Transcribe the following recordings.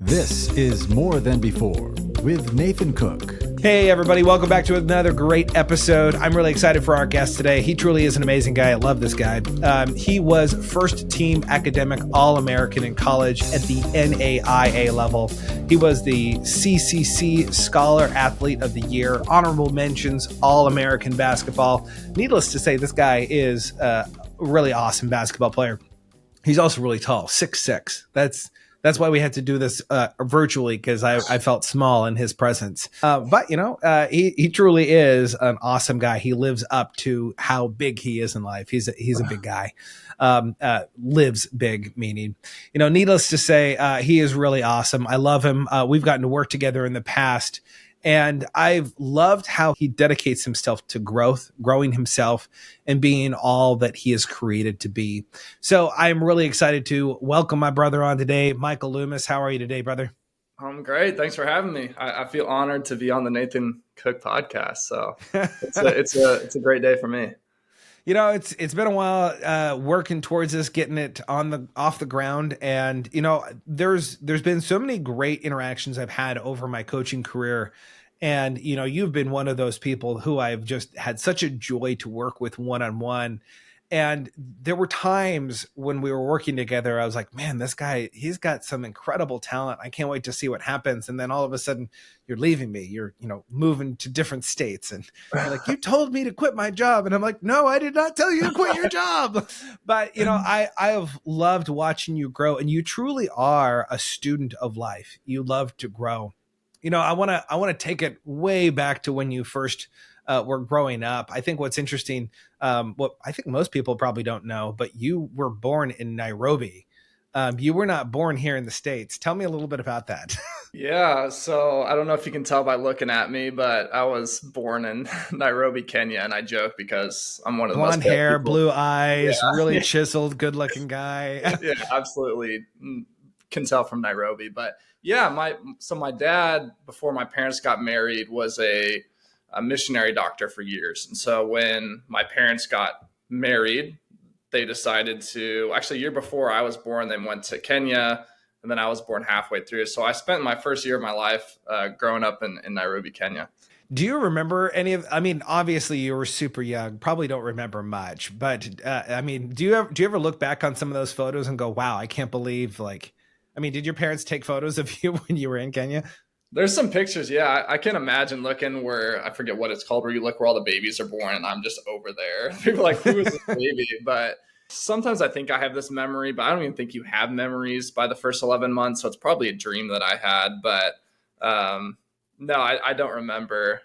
This is More Than Before with Nathan Cook. Hey everybody, welcome back to another great episode. I'm really excited for our guest today. He truly is an amazing guy. I love this guy. He was first team academic All-American in college at the NAIA level. He was the CCC Scholar Athlete of the Year, honorable mentions, All-American basketball. Needless to say, this guy is a really awesome basketball player. He's also really tall, 6'6". That's why we had to do this virtually, because I felt small in his presence. But he truly is an awesome guy. He lives up to how big he is in life. He's a big guy. Lives big, meaning, needless to say, he is really awesome. I love him. We've gotten to work together in the past. And I've loved how he dedicates himself to growing himself and being all that he is created to be. So I'm really excited to welcome my brother on today, Michael Loomis. How are you today, brother? I'm great. Thanks for having me. I feel honored to be on the Nathan Cook podcast. So it's a great day for me. It's been a while working towards this, getting it off the ground. And, there's been so many great interactions I've had over my coaching career. And, you've been one of those people who I've just had such a joy to work with one-on-one. And there were times when we were working together, I was like, man, this guy, he's got some incredible talent. I can't wait to see what happens. And then all of a sudden you're leaving me, you're, moving to different states. And you're like, you told me to quit my job. And I'm like, no, I did not tell you to quit your job. But, I have loved watching you grow, and you truly are a student of life. You love to grow. I want to take it way back to when you first were growing up. I think what's interesting, what I think most people probably don't know, but you were born in Nairobi. You were not born here in the States. Tell me a little bit about that. Yeah. So I don't know if you can tell by looking at me, but I was born in Nairobi, Kenya. And I joke because I'm one of the blonde most hair, people. blue eyes, really chiseled, good looking guy. Yeah, absolutely. Can tell from Nairobi. But yeah, my dad, before my parents got married, was a missionary doctor for years. And so when my parents got married, they decided to, actually a year before I was born, they went to Kenya, and then I was born halfway through. So I spent my first year of my life growing up in Nairobi, Kenya. Do you remember obviously you were super young, probably don't remember much, but do you ever look back on some of those photos and go, wow, I can't believe, did your parents take photos of you when you were in Kenya? There's some pictures. Yeah. I can imagine looking where, I forget what it's called, where you look where all the babies are born and I'm just over there. People are like, who is this baby? But sometimes I think I have this memory, but I don't even think you have memories by the first 11 months. So it's probably a dream that I had, but no, I don't remember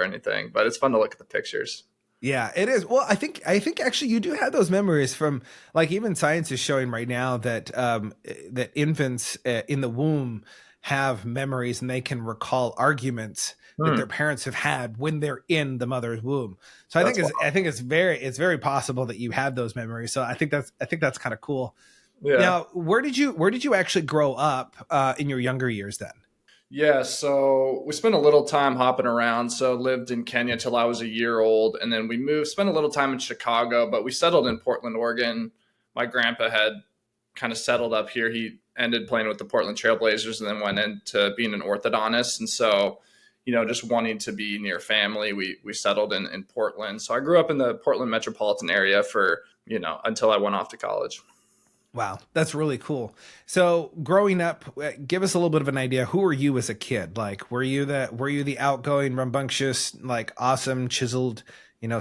anything, but it's fun to look at the pictures. Yeah, it is. Well, I think actually you do have those memories from, even science is showing right now that that infants in the womb have memories, and they can recall arguments that their parents have had when they're in the mother's womb. So I think it's very possible that you have those memories. So I think that's kind of cool. Yeah. Now, where did you actually grow up in your younger years then? Yeah, so we spent a little time hopping around. So lived in Kenya till I was a year old, and then we spent a little time in Chicago, but we settled in Portland, Oregon. My grandpa had kind of settled up here. He ended playing with the Portland Trailblazers and then went into being an orthodontist. And so, just wanting to be near family, we settled in Portland. So I grew up in the Portland metropolitan area for, until I went off to college. Wow, that's really cool. So growing up, give us a little bit of an idea. Who were you as a kid? Were you the outgoing, rambunctious, awesome, chiseled,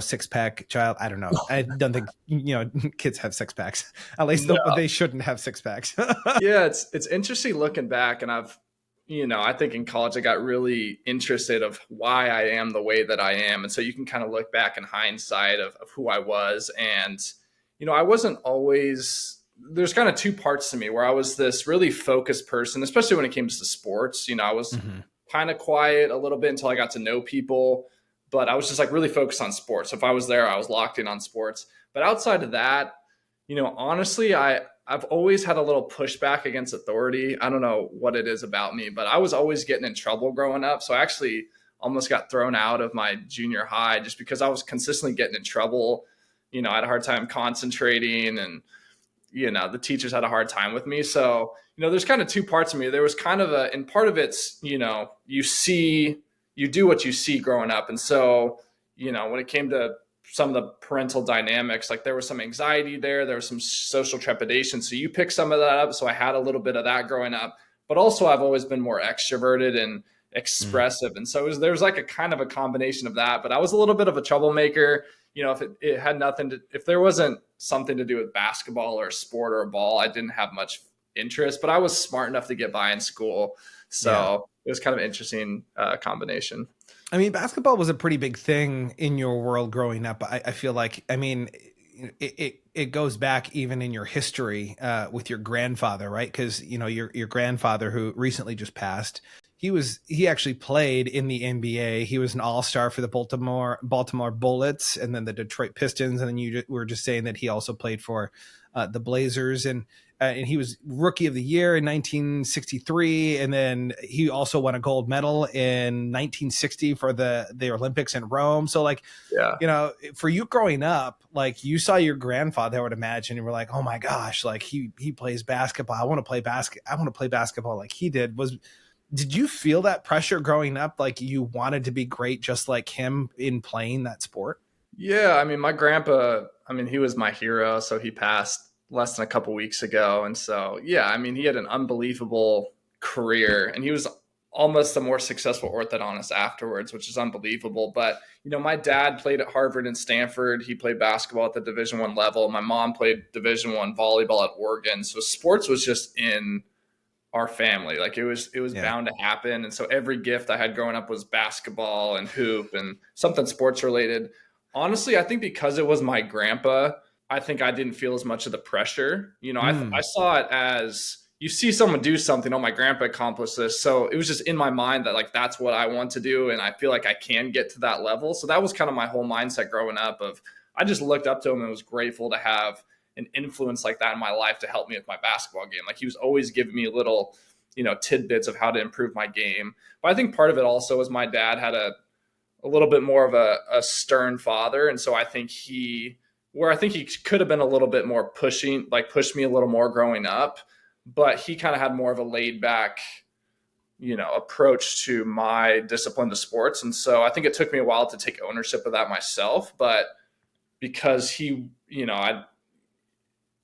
six-pack child? I don't know. I don't think, kids have six packs. At least they shouldn't have six packs. Yeah, it's interesting looking back, and I think in college I got really interested of why I am the way that I am. And so you can kind of look back in hindsight of who I was. And, I wasn't always, there's kind of two parts to me where I was this really focused person, especially when it came to sports. I was kind of quiet a little bit until I got to know people, but I was just really focused on sports. So if I was there, I was locked in on sports. But outside of that, honestly, I've always had a little pushback against authority. I don't know what it is about me, but I was always getting in trouble growing up. So I actually almost got thrown out of my junior high just because I was consistently getting in trouble. I had a hard time concentrating, and the teachers had a hard time with me. So, there's kind of two parts of me. There was kind of and part of it's, you do what you see growing up. And so, when it came to some of the parental dynamics, like there was some anxiety there was some social trepidation. So you pick some of that up. So I had a little bit of that growing up, but also I've always been more extroverted and expressive. And so there was like a kind of a combination of that, but I was a little bit of a troublemaker. If it had if there wasn't something to do with basketball or a sport or a ball, I didn't have much interest, but I was smart enough to get by in school. So It was kind of an interesting combination. I mean, basketball was a pretty big thing in your world growing up. I feel like, I mean, it goes back even in your history with your grandfather, right? Because, your grandfather, who recently just passed, he actually played in the NBA. He was an all-star for the Baltimore Bullets and then the Detroit Pistons. And then you were just saying that he also played for the Blazers, and he was rookie of the year in 1963. And then he also won a gold medal in 1960 for the Olympics in Rome. So for you growing up, like you saw your grandfather, I would imagine, and were like, oh my gosh, like he plays basketball. I want to play basketball like he did. Did you feel that pressure growing up? Like you wanted to be great, just like him in playing that sport? Yeah. I mean, my grandpa, he was my hero. So he passed less than a couple weeks ago. And so, yeah, he had an unbelievable career, and he was almost a more successful orthodontist afterwards, which is unbelievable. But, my dad played at Harvard and Stanford. He played basketball at the Division I level. My mom played Division I volleyball at Oregon. So sports was just in our family. Like it was bound to happen. And so every gift I had growing up was basketball and hoop and something sports related. Honestly, I think because it was my grandpa, I think I didn't feel as much of the pressure. I saw it as, you see someone do something, oh, my grandpa accomplished this. So it was just in my mind that like, that's what I want to do. And I feel like I can get to that level. So that was kind of my whole mindset growing up I just looked up to him and was grateful to have an influence like that in my life to help me with my basketball game. Like he was always giving me little, tidbits of how to improve my game. But I think part of it also was my dad had a little bit more of a stern father. And so I think he could have been a little bit more pushed me a little more growing up, but he kind of had more of a laid back, approach to my discipline to sports. And so I think it took me a while to take ownership of that myself, but because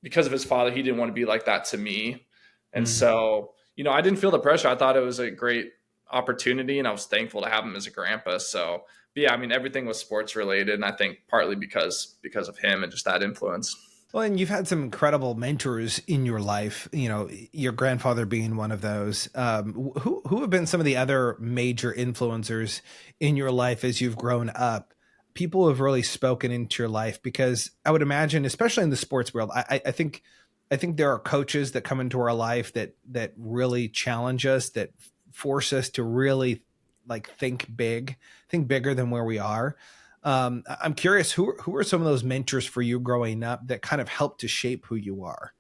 because of his father, he didn't want to be like that to me. And so, I didn't feel the pressure. I thought it was a great opportunity, and I was thankful to have him as a grandpa. So yeah, everything was sports related, and I think partly because of him and just that influence. Well, and you've had some incredible mentors in your life, your grandfather being one of those. Who have been some of the other major influencers in your life as you've grown up? People who have really spoken into your life, because I would imagine, especially in the sports world, I think there are coaches that come into our life that really challenge us, that force us to really think bigger than where we are. I'm curious, who are some of those mentors for you growing up that kind of helped to shape who you are?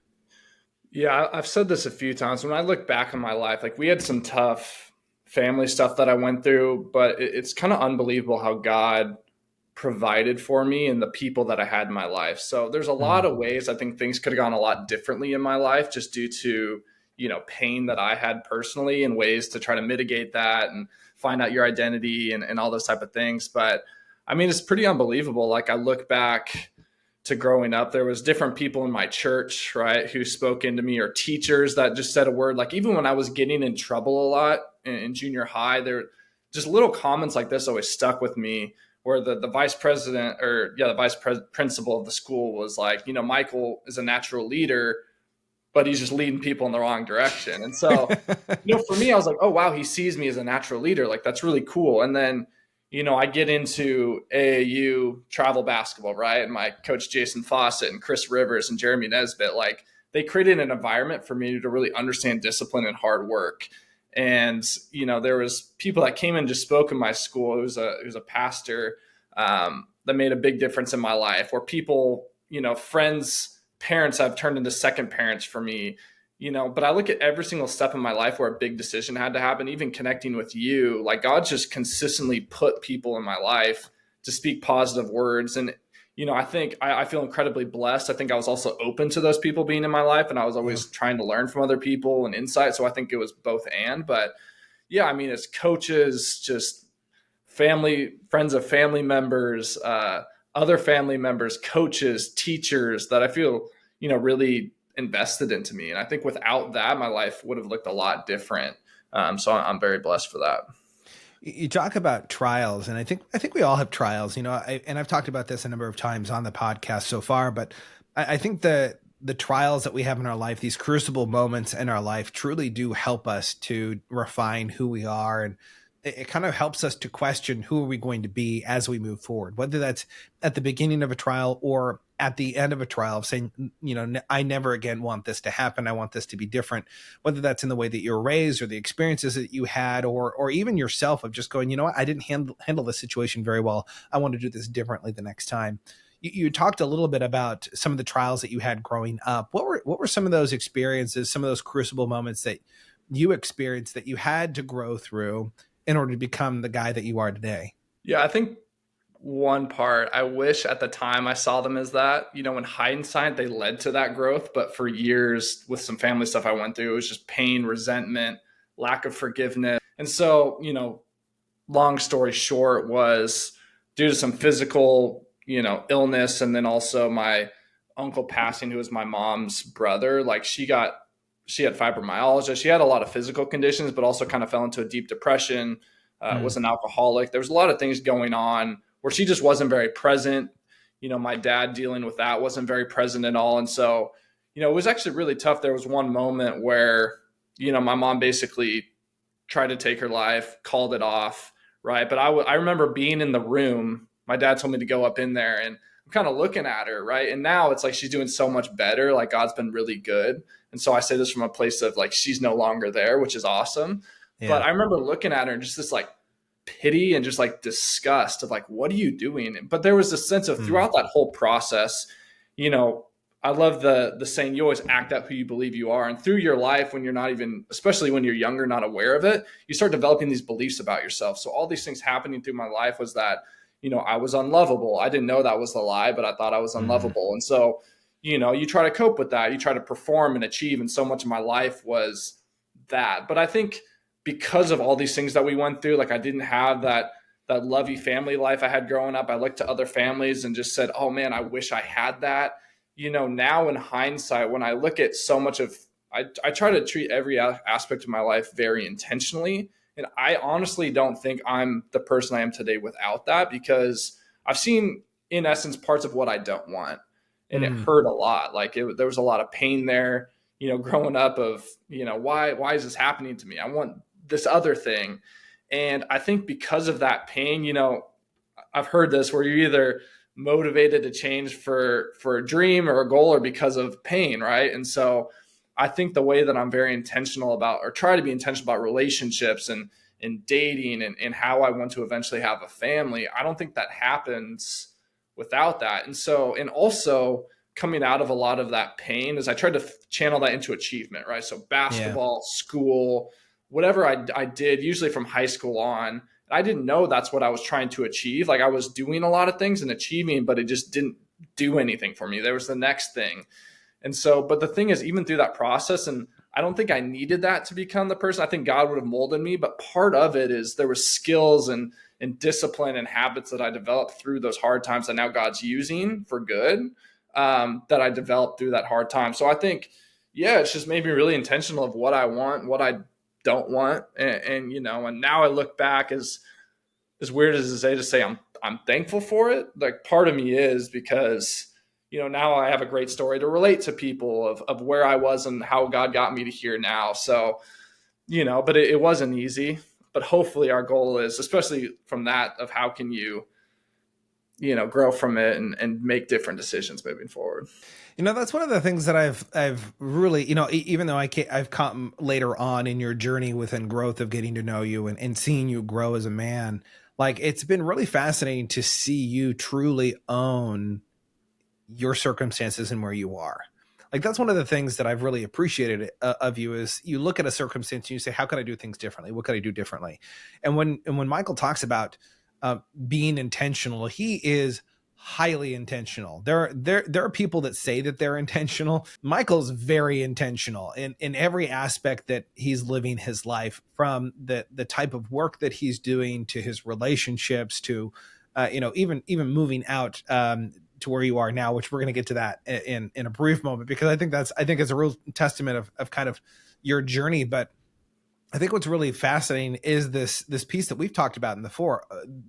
Yeah, I've said this a few times. When I look back on my life, we had some tough family stuff that I went through, but it's kind of unbelievable how God provided for me and the people that I had in my life. So there's a lot of ways I think things could have gone a lot differently in my life, just due to, pain that I had personally, and ways to try to mitigate that and find out your identity and all those type of things. But it's pretty unbelievable. I look back to growing up, there was different people in my church, right, who spoke into me, or teachers that just said a word. Like even when I was getting in trouble a lot in junior high, there just little comments like this always stuck with me, where the vice president the principal of the school was like, Michael is a natural leader, but he's just leading people in the wrong direction. And so, for me, I was like, oh, wow, he sees me as a natural leader. Like, that's really cool. And then, I get into AAU travel basketball, right? And my coach, Jason Fawcett, and Chris Rivers and Jeremy Nesbitt, they created an environment for me to really understand discipline and hard work. And, there was people that came and just spoke in my school. It was a pastor that made a big difference in my life, where people, friends, parents have turned into second parents for me, but I look at every single step in my life where a big decision had to happen, even connecting with you. God just consistently put people in my life to speak positive words. And, I think I feel incredibly blessed. I think I was also open to those people being in my life, and I was always trying to learn from other people and insight. So I think it was both and. But yeah, I mean, as coaches, just family, friends of family members, other family members, coaches, teachers that I feel, really invested into me. And I think without that, my life would have looked a lot different. So I'm very blessed for that. You talk about trials, and I think we all have trials, and I've talked about this a number of times on the podcast so far, but I think the trials that we have in our life, these crucible moments in our life, truly do help us to refine who we are. And it kind of helps us to question who are we going to be as we move forward, whether that's at the beginning of a trial or at the end of a trial of saying, I never again want this to happen. I want this to be different, whether that's in the way that you were raised or the experiences that you had, or even yourself of just going, what, I didn't handle this situation very well. I want to do this differently the next time. You talked a little bit about some of the trials that you had growing up. What were some of those experiences, some of those crucible moments that you experienced that you had to grow through in order to become the guy that you are today? Yeah, I think one part, I wish at the time I saw them as that. In hindsight, they led to that growth. But for years, with some family stuff I went through, it was just pain, resentment, lack of forgiveness. And so, long story short, was due to some physical, illness, and then also my uncle passing, who was my mom's brother. Like she had fibromyalgia. She had a lot of physical conditions, but also kind of fell into a deep depression, was an alcoholic. There was a lot of things going on where she just wasn't very present. My dad dealing with that wasn't very present at all. And so, it was actually really tough. There was one moment where, my mom basically tried to take her life, called it off. Right. But I remember being in the room. My dad told me to go up in there, and I'm kind of looking at her. Right. And now it's like she's doing so much better. Like God's been really good. And so I say this from a place of like, she's no longer there, which is awesome. Yeah. But I remember looking at her and just this like pity and just like disgust of like, what are you doing? But there was this sense of throughout that whole process, I love the saying, you always act out who you believe you are. And through your life, when you're not even, especially when you're younger, not aware of it, you start developing these beliefs about yourself. So all these things happening through my life was that, I was unlovable. I didn't know that was the lie, but I thought I was unlovable. And so, you try to cope with that. You try to perform and achieve. And so much of my life was that. But I think because of all these things that we went through, like I didn't have that lovey family life I had growing up. I looked to other families and just said, oh man, I wish I had that. Now in hindsight, when I look at so much of, I try to treat every aspect of my life very intentionally. And I honestly don't think I'm the person I am today without that, because I've seen in essence parts of what I don't want. And it hurt a lot. Like there was a lot of pain there, growing up of, why is this happening to me? I want this other thing. And I think because of that pain, I've heard this where you're either motivated to change for a dream or a goal or because of pain. Right. And so I think the way that I'm very intentional about, or try to be intentional about relationships and dating and how I want to eventually have a family, I don't think that happens without that. And so, and also coming out of a lot of that pain is I tried to channel that into achievement, right? So basketball, school, whatever I did, usually from high school on, I didn't know that's what I was trying to achieve. Like I was doing a lot of things and achieving, but it just didn't do anything for me. There was the next thing. And so, but the thing is, even through that process, and I don't think I needed that to become the person. I think God would have molded me, but part of it is there was skills and discipline and habits that I developed through those hard times that now God's using for good, that I developed through that hard time. So I think, yeah, it's just made me really intentional of what I want, what I don't want. And now I look back, as weird as it is to say, I'm thankful for it. Like part of me is, because now I have a great story to relate to people of where I was and how God got me to here now. So, but it wasn't easy. But hopefully our goal is, especially from that, of how can you, grow from it and make different decisions moving forward. That's one of the things that I've really, even though I've come later on in your journey within growth of getting to know you and seeing you grow as a man, like it's been really fascinating to see you truly own your circumstances and where you are. Like that's one of the things that I've really appreciated of you, is you look at a circumstance and you say, how can I do things differently? What can I do differently? And when Michael talks about being intentional, he is highly intentional. There are people that say that they're intentional. Michael's very intentional in every aspect that he's living his life, from the type of work that he's doing to his relationships to even moving out to where you are now, which we're going to get to that in a brief moment, because I think it's a real testament of kind of your journey. But I think what's really fascinating is this piece that we've talked about in the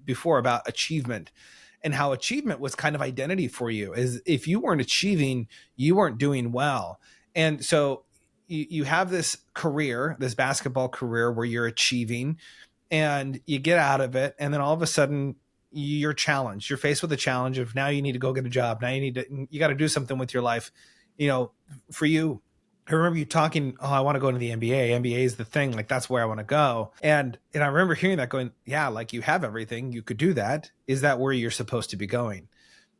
before about achievement, and how achievement was kind of identity for you. Is if you weren't achieving, you weren't doing well. And so you have this career, this basketball career, where you're achieving and you get out of it. And then all of a sudden you're challenged. You're faced with a challenge of, now you need to go get a job. Now you got to do something with your life. For you, I remember you talking, I want to go into the NBA. NBA is the thing. Like, that's where I want to go. And I remember hearing that going, yeah, like, you have everything. You could do that. Is that where you're supposed to be going?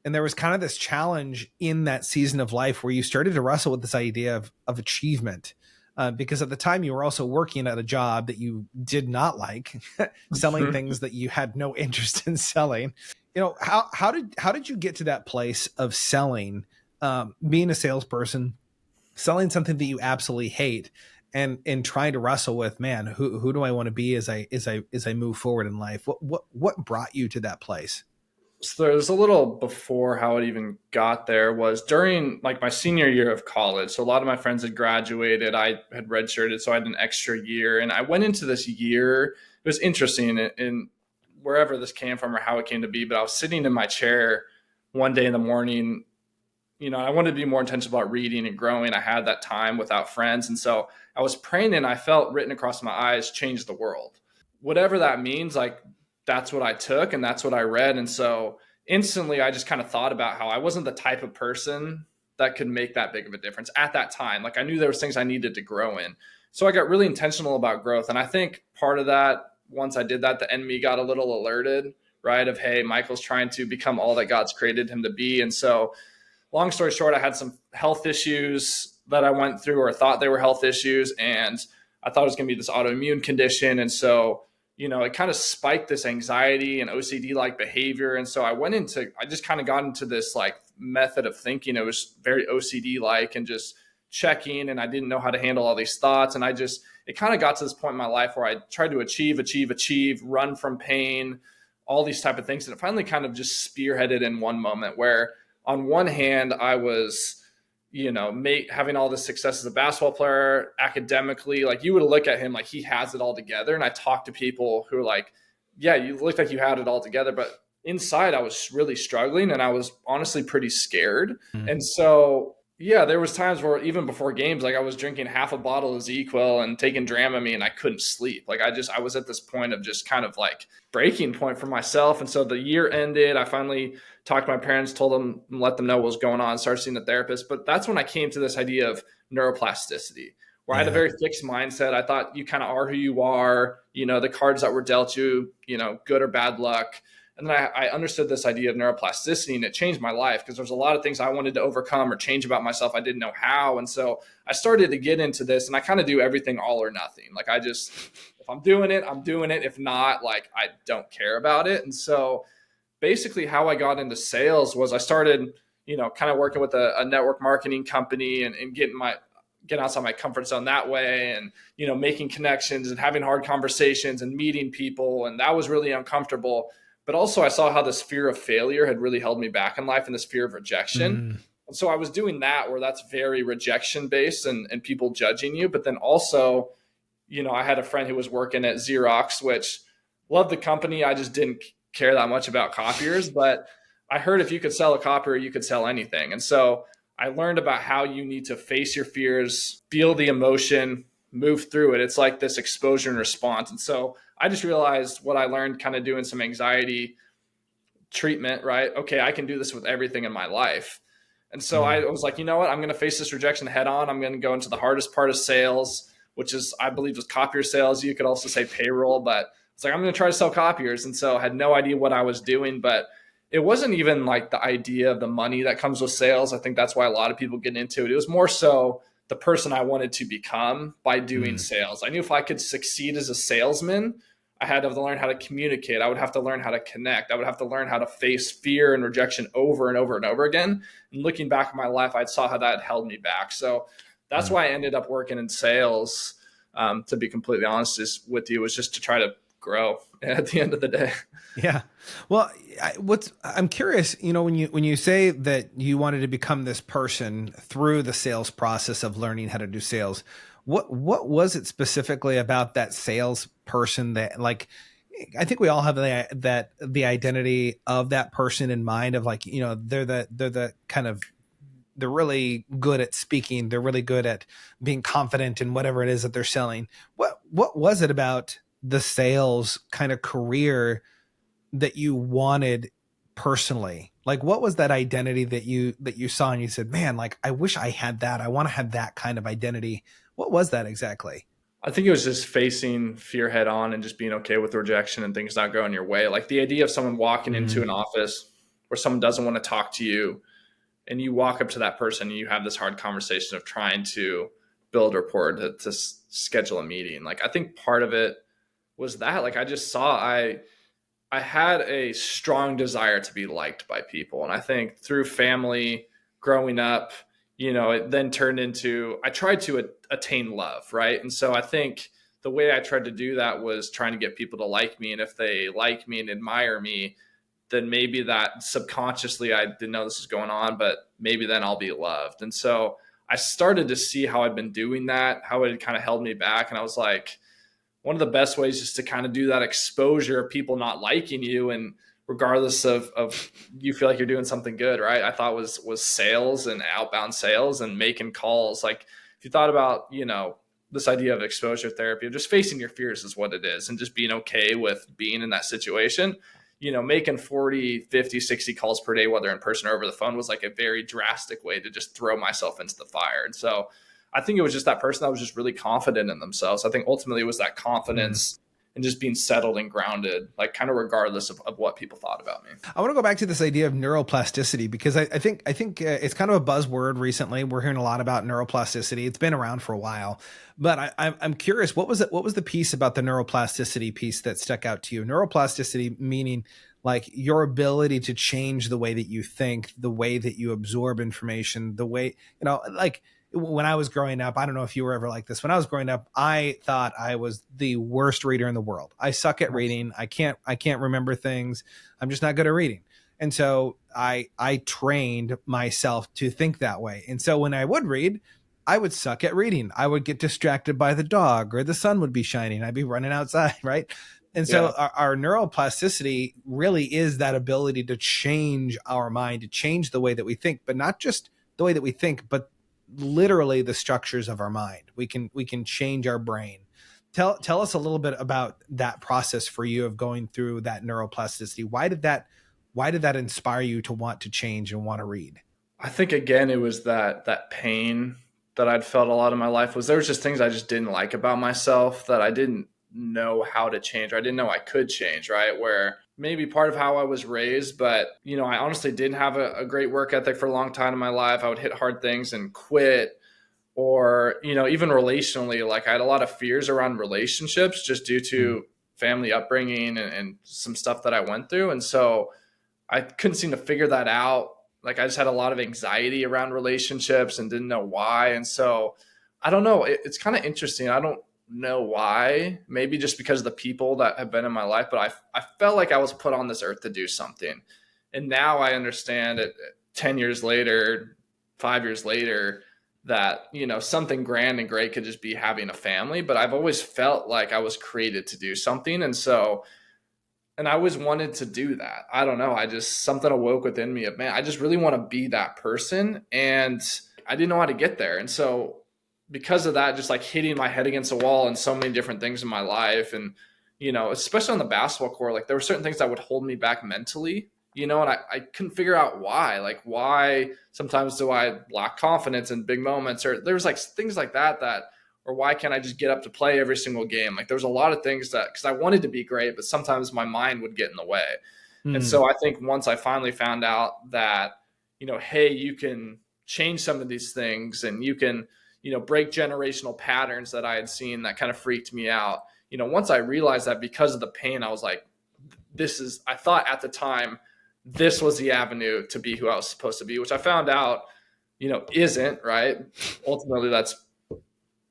And there was kind of this challenge in that season of life where you started to wrestle with this idea of achievement. Because at the time you were also working at a job that you did not like, selling things that you had no interest in selling. How did you get to that place of selling, being a salesperson, selling something that you absolutely hate, and trying to wrestle with, man, who do I want to be as I move forward in life? What brought you to that place? So there's a little before how it even got there was during like my senior year of college. So a lot of my friends had graduated. I had redshirted, so I had an extra year, and I went into this year. It was interesting in wherever this came from or how it came to be, but I was sitting in my chair one day in the morning. I wanted to be more intentional about reading and growing. I had that time without friends. And so I was praying, and I felt written across my eyes, change the world. Whatever that means, like, that's what I took and that's what I read. And so instantly I just kind of thought about how I wasn't the type of person that could make that big of a difference at that time. Like, I knew there was things I needed to grow in. So I got really intentional about growth. And I think part of that, once I did that, the enemy got a little alerted, right? Of, hey, Michael's trying to become all that God's created him to be. And so long story short, I had some health issues that I went through, or thought they were health issues. And I thought it was going to be this autoimmune condition. And so, it kind of spiked this anxiety and OCD like behavior. And so I just kind of got into this like method of thinking. It was very OCD like, and just checking. And I didn't know how to handle all these thoughts. And it kind of got to this point in my life where I tried to achieve, run from pain, all these type of things. And it finally kind of just spearheaded in one moment where, on one hand, I was, having all this success as a basketball player, academically. Like, you would look at him like he has it all together. And I talked to people who are like, yeah, you looked like you had it all together. But inside, I was really struggling, and I was honestly pretty scared. Mm-hmm. And so, yeah, there was times where even before games, like, I was drinking half a bottle of ZQL and taking Dramamine, and I couldn't sleep. Like, I was at this point of just kind of like breaking point for myself. And so the year ended. I finally talked to my parents, told them, let them know what was going on, started seeing the therapist. But that's when I came to this idea of neuroplasticity, where I had a very fixed mindset. I thought you kind of are who you are, the cards that were dealt you, good or bad luck. And then I understood this idea of neuroplasticity, and it changed my life, because there's a lot of things I wanted to overcome or change about myself. I didn't know how. And so I started to get into this, and I kind of do everything all or nothing. Like, if I'm doing it, I'm doing it. If not, like, I don't care about it. And so basically how I got into sales was I started, kind of working with a network marketing company and getting outside my comfort zone that way, and, making connections and having hard conversations and meeting people. And that was really uncomfortable. But also I saw how this fear of failure had really held me back in life, and this fear of rejection. And so I was doing that, where that's very rejection based and people judging you. But then also, I had a friend who was working at Xerox, which loved the company. I just didn't care that much about copiers, but I heard if you could sell a copier, you could sell anything. And so I learned about how you need to face your fears, feel the emotion, move through it. It's like this exposure and response. And so I just realized what I learned kind of doing some anxiety treatment, right? Okay, I can do this with everything in my life. And so I was like, you know what? I'm going to face this rejection head on. I'm going to go into the hardest part of sales, which is, I believe, was copier sales. You could also say payroll, but it's like, I'm going to try to sell copiers. And so I had no idea what I was doing, but it wasn't even like the idea of the money that comes with sales. I think that's why a lot of people get into it. It was more so the person I wanted to become by doing sales. I knew if I could succeed as a salesman, I had to learn how to communicate. I would have to learn how to connect. I would have to learn how to face fear and rejection over and over and over again. And looking back at my life, I saw how that held me back. So that's why I ended up working in sales. To be completely honest with you, was just to try to grow at the end of the day. Yeah. Well, I'm curious, when you say that you wanted to become this person through the sales process of learning how to do sales, what was it specifically about that salesperson that, like, I think we all have the identity of that person in mind of, like, they're the kind of, they're really good at speaking. They're really good at being confident in whatever it is that they're selling. What was it about the sales kind of career that you wanted personally? Like, what was that identity that you saw and you said, man, like, I wish I had that. I want to have that kind of identity. What was that exactly? I think it was just facing fear head on and just being okay with rejection and things not going your way. Like the idea of someone walking into an office where someone doesn't want to talk to you, and you walk up to that person and you have this hard conversation of trying to build rapport to schedule a meeting. Like, I think part of it was that, like, I just saw, I had a strong desire to be liked by people. And I think through family growing up, it then turned into, I tried to attain love. Right. And so I think the way I tried to do that was trying to get people to like me. And if they like me and admire me, then maybe that subconsciously, I didn't know this was going on, but maybe then I'll be loved. And so I started to see how I'd been doing that, how it had kind of held me back. And I was like, one of the best ways is to kind of do that exposure of people not liking you. And regardless of you feel like you're doing something good, right? I thought was sales and outbound sales and making calls. Like, if you thought about, this idea of exposure therapy, just facing your fears is what it is. And just being okay with being in that situation. Making 40, 50, 60 calls per day, whether in person or over the phone, was like a very drastic way to just throw myself into the fire. And so I think it was just that person that was just really confident in themselves. I think ultimately it was that confidence and just being settled and grounded, like, kind of regardless of what people thought about me. I want to go back to this idea of neuroplasticity, because I think it's kind of a buzzword recently. We're hearing a lot about neuroplasticity. It's been around for a while, but I'm curious, what was the piece about the neuroplasticity piece that stuck out to you? Neuroplasticity meaning, like, your ability to change the way that you think, the way that you absorb information, the way, like, when I was growing up, I don't know if you were ever like this. When I was growing up, I thought I was the worst reader in the world. I suck at reading. I can't remember things. I'm just not good at reading. And so I trained myself to think that way. And so when I would read, I would suck at reading. I would get distracted by the dog, or the sun would be shining. I'd be running outside, right? And so our neuroplasticity really is that ability to change our mind, to change the way that we think, but not just the way that we think, but literally the structures of our mind. We can change our brain. Tell us a little bit about that process for you of going through that neuroplasticity. Why did that inspire you to want to change and want to read? I think, again, it was that pain that I'd felt a lot of my life. Was there was just things I just didn't like about myself that I didn't know how to change, or I didn't know I could change, right? Where maybe part of how I was raised, but, I honestly didn't have a great work ethic for a long time in my life. I would hit hard things and quit, or, even relationally, like, I had a lot of fears around relationships just due to family upbringing and some stuff that I went through. And so I couldn't seem to figure that out. Like, I just had a lot of anxiety around relationships and didn't know why. And so I don't know. It's kind of interesting. I don't know why. Maybe just because of the people that have been in my life, but I felt like I was put on this earth to do something. And now I understand it 10 years later, 5 years later, that, something grand and great could just be having a family. But I've always felt like I was created to do something. And I always wanted to do that. I don't know. Something awoke within me of, man, I just really want to be that person. And I didn't know how to get there. And so because of that, just like hitting my head against a wall and so many different things in my life. And, especially on the basketball court, like, there were certain things that would hold me back mentally, and I couldn't figure out why. Like, why sometimes do I lack confidence in big moments, or there's like things like that, or why can't I just get up to play every single game? Like, there was a lot of things because I wanted to be great, but sometimes my mind would get in the way. And so I think once I finally found out that, hey, you can change some of these things, and you can, break generational patterns that I had seen that kind of freaked me out. once I realized that because of the pain, I was like, I thought at the time, this was the avenue to be who I was supposed to be, which I found out, isn't, right. Ultimately, that's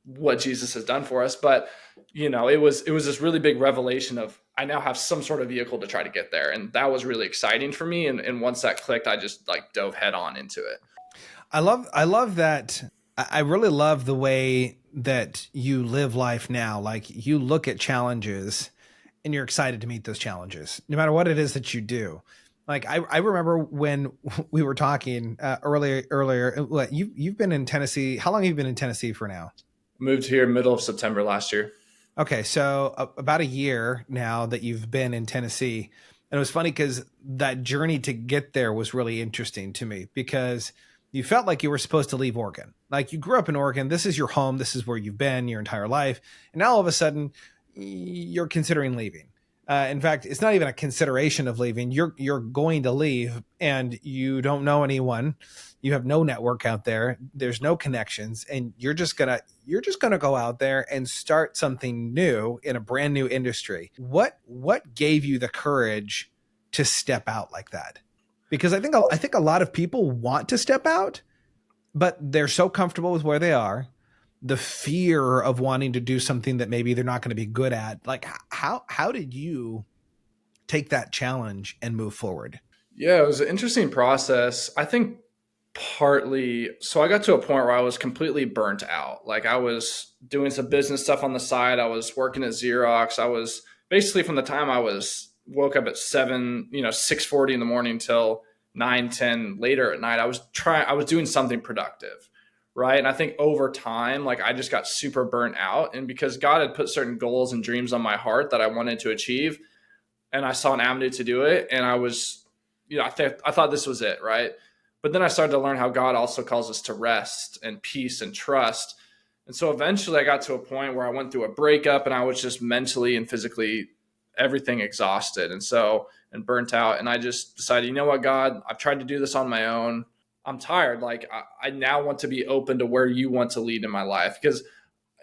what Jesus has done for us. But, it was this really big revelation of, I now have some sort of vehicle to try to get there. And that was really exciting for me. And once that clicked, I just like dove head on into it. I love that. I really love the way that you live life now. Like, you look at challenges and you're excited to meet those challenges, no matter what it is that you do. Like, I remember when we were talking earlier, what you've been in Tennessee. How long have you been in Tennessee for now? Moved here middle of September last year. Okay. So about a year now that you've been in Tennessee. And it was funny because that journey to get there was really interesting to me, because you felt like you were supposed to leave Oregon. Like, you grew up in Oregon. This is your home. This is where you've been your entire life. And now all of a sudden you're considering leaving. In fact, it's not even a consideration of leaving. You're going to leave, and you don't know anyone. You have no network out there. There's no connections, and you're just gonna go out there and start something new in a brand new industry. What gave you the courage to step out like that? Because I think a lot of people want to step out, but they're so comfortable with where they are. The fear of wanting to do something that maybe they're not going to be good at. Like, how did you take that challenge and move forward? Yeah, it was an interesting process. I think partly, so I got to a point where I was completely burnt out. Like, I was doing some business stuff on the side. I was working at Xerox. I was basically, from the time woke up at 6:40 in the morning till 9-10 later at night, I was doing something productive. Right. And I think over time, like, I just got super burnt out. And because God had put certain goals and dreams on my heart that I wanted to achieve, and I saw an avenue to do it. And I was, I thought this was it. Right. But then I started to learn how God also calls us to rest and peace and trust. And so eventually I got to a point where I went through a breakup, and I was just mentally and physically everything exhausted and burnt out. And I just decided, you know what, God, I've tried to do this on my own. I'm tired. Like, I now want to be open to where you want to lead in my life,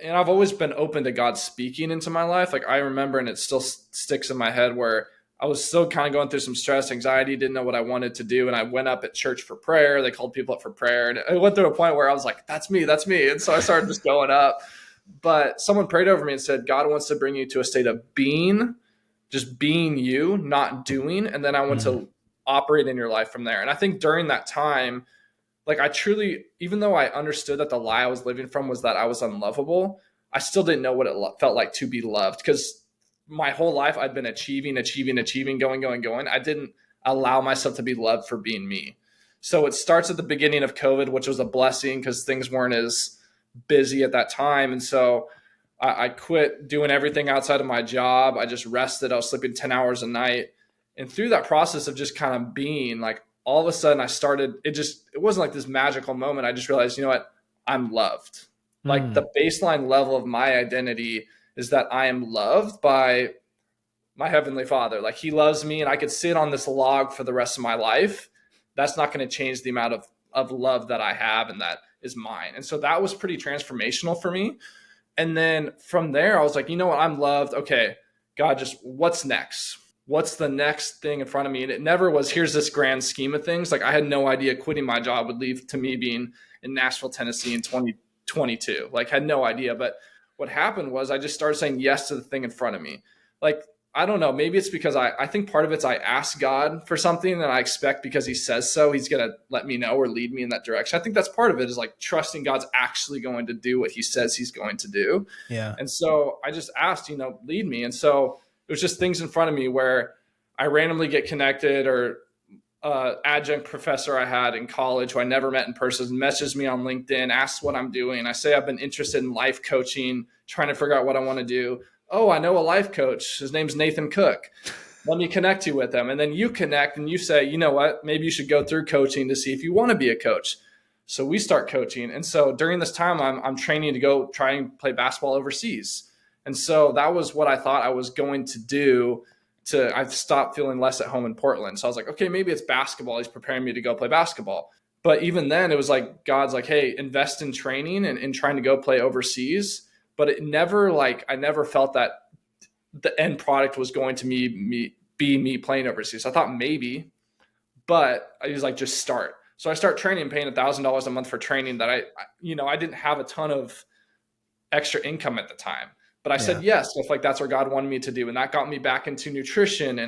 and I've always been open to God speaking into my life. Like, I remember, and it still sticks in my head, where I was still kind of going through some stress, anxiety, didn't know what I wanted to do. And I went up at church for prayer. They called people up for prayer. And I went through a point where I was like, that's me. And so I started just going up, but someone prayed over me and said, God wants to bring you to a state of being, just being you, not doing. And then I want to operate in your life from there. And I think during that time, like, I truly, even though I understood that the lie I was living from was that I was unlovable, I still didn't know what it felt like to be loved, because my whole life I'd been achieving, going. I didn't allow myself to be loved for being me. So it starts at the beginning of COVID, which was a blessing because things weren't as busy at that time. And so I quit doing everything outside of my job. I just rested. I was sleeping 10 hours a night. And through that process of just kind of being, like, all of a sudden I started, it wasn't like this magical moment. I just realized, you know what? I'm loved. Like, the baseline level of my identity is that I am loved by my Heavenly Father. Like, He loves me, and I could sit on this log for the rest of my life. That's not going to change the amount of love that I have and that is mine. And so that was pretty transformational for me. And then from there, I was like, you know what? I'm loved. Okay, God, just what's next? What's the next thing in front of me? And it never was, here's this grand scheme of things. Like, I had no idea quitting my job would lead to me being in Nashville, Tennessee in 2022. Like, had no idea. But what happened was I just started saying yes to the thing in front of me. Like, I don't know, maybe it's because I think part of it's I ask God for something and I expect because He says so, He's going to let me know or lead me in that direction. I think that's part of it, is like trusting God's actually going to do what He says He's going to do. Yeah. And so I just asked, lead me. And so it was just things in front of me where I randomly get connected, or adjunct professor I had in college who I never met in person messages me on LinkedIn, asks what I'm doing. I say I've been interested in life coaching, trying to figure out what I want to do. Oh, I know a life coach. His name's Nathan Cook. Let me connect you with him. And then you connect and you say, you know what, maybe you should go through coaching to see if you want to be a coach. So we start coaching. And so during this time, I'm training to go try and play basketball overseas. And so that was what I thought I was going to do. I've stopped feeling less at home in Portland. So I was like, okay, maybe it's basketball. He's preparing me to go play basketball. But even then it was like, God's like, hey, invest in training and trying to go play overseas. But it never, I never felt that the end product was going to be me playing overseas. So I thought maybe, but I was like, just start. So I start training, paying $1,000 a month for training that I didn't have a ton of extra income at the time, but I said yes. I feel like that's what God wanted me to do. And that got me back into nutrition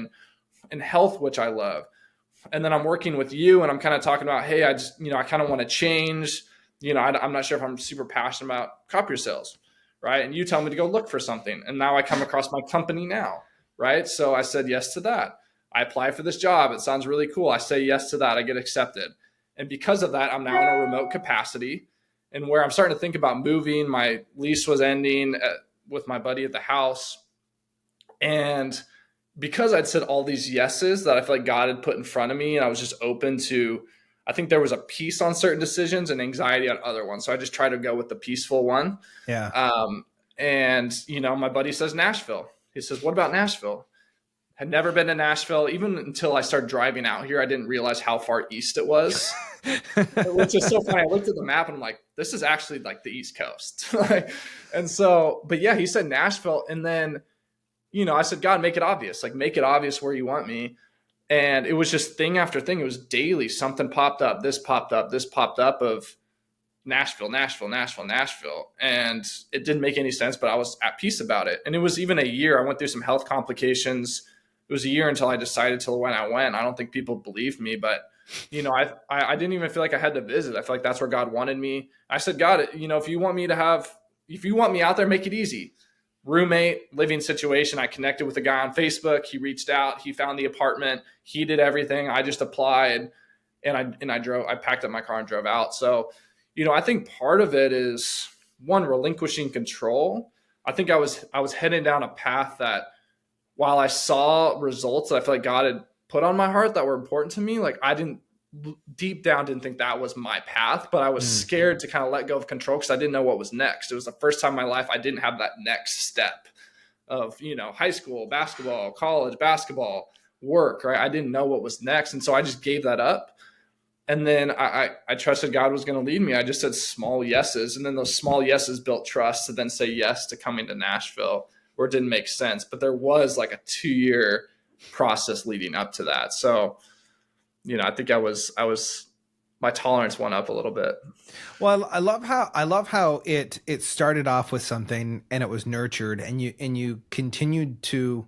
and health, which I love. And then I'm working with you and I'm kind of talking about, hey, I kind of want to change. I'm not sure if I'm super passionate about copier sales, right? And you tell me to go look for something. And now I come across my company now, right? So I said yes to that. I apply for this job. It sounds really cool. I say yes to that. I get accepted. And because of that, I'm now in a remote capacity, and where I'm starting to think about moving. My lease was ending with my buddy at the house. And because I'd said all these yeses that I feel like God had put in front of me, and I was just open to, I think there was a peace on certain decisions and anxiety on other ones. So I just tried to go with the peaceful one. Yeah. And, my buddy says Nashville. He says, what about Nashville? Had never been to Nashville. Even until I started driving out here, I didn't realize how far east it was, which is so funny. I looked at the map and I'm like, this is actually like the East Coast. And so, but yeah, he said Nashville. And then, I said, God, make it obvious. Like, make it obvious where you want me. And it was just thing after thing. It was daily. Something popped up. This popped up. This popped up of Nashville. And it didn't make any sense, but I was at peace about it. And it was even a year. I went through some health complications. It was a year until I decided till when I went. I don't think people believed me, but I didn't even feel like I had to visit. I feel like that's where God wanted me. I said, God, if you want me out there, make it easy. Roommate, living situation. I connected with a guy on Facebook. He reached out. He found the apartment. He did everything. I just applied, and I packed up my car and drove out. So, I think part of it is, one, relinquishing control. I think I was heading down a path that, while I saw results that I feel like God had put on my heart that were important to me, like I deep down didn't think that was my path, but I was scared to kind of let go of control because I didn't know what was next. It was the first time in my life I didn't have that next step of, high school basketball, college basketball, work, right? I didn't know what was next. And so I just gave that up. And then I trusted God was going to lead me. I just said small yeses. And then those small yeses built trust to then say yes to coming to Nashville, where it didn't make sense. But there was like a 2-year process leading up to that. So, I think my tolerance went up a little bit. Well, I love how it started off with something and it was nurtured, and you continued to